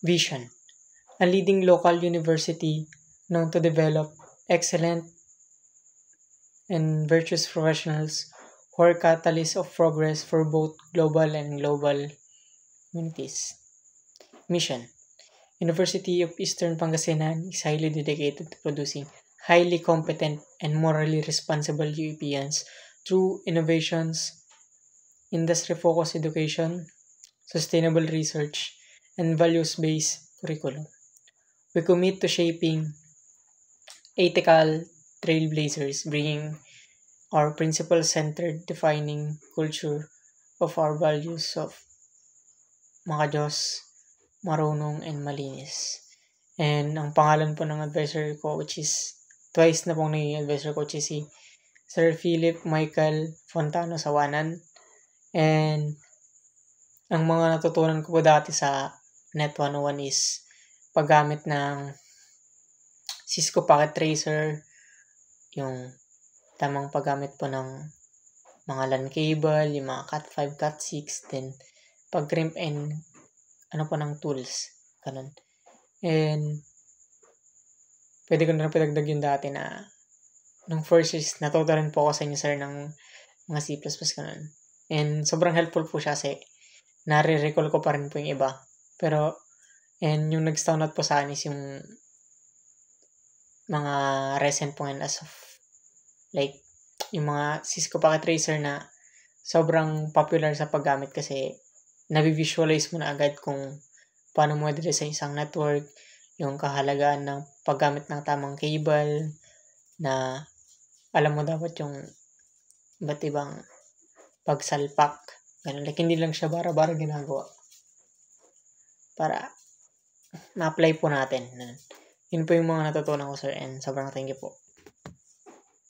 Vision, a leading local university known to develop excellent and virtuous professionals who are catalysts of progress for both global and global communities. Mission, University of Eastern Pangasinan is highly dedicated to producing highly competent and morally responsible UEPians through innovations, industry-focused education, sustainable research, and values-based curriculum. We commit to shaping ethical trailblazers, bringing our principle-centered defining culture of our values of makajos, marunong, and malinis. And ang pangalan po ng advisor ko, which is twice na pong naging advisor ko, which is si Sir Philip Michael Fontano Sawanan. And ang mga natutunan ko po dati sa Net 101 is paggamit ng Cisco Packet Tracer, yung tamang paggamit po ng mga LAN cable, yung mga Cat5, Cat6, then pag-crimp and ng tools. Ganun. And pwede ko na rin padagdag yung dati na nung first is natuto rin po ako sa inyo sir ng mga C++ ganun. And sobrang helpful po siya kasi nare-recall ko pa rin po yung iba. Pero and yung nag-stand out po sa akin is yung mga recent po ngayon as of like yung mga Cisco Packet Tracer na sobrang popular sa paggamit kasi nabivisualize mo na agad kung paano mo i-design isang network, yung kahalagaan ng paggamit ng tamang cable, na alam mo dapat yung iba't ibang pagsalpak. Ganun. Like, hindi lang siya bara-bara ginagawa. Para ma-apply po natin. Yun po yung mga natutunan ko, sir. And sobrang thank you po.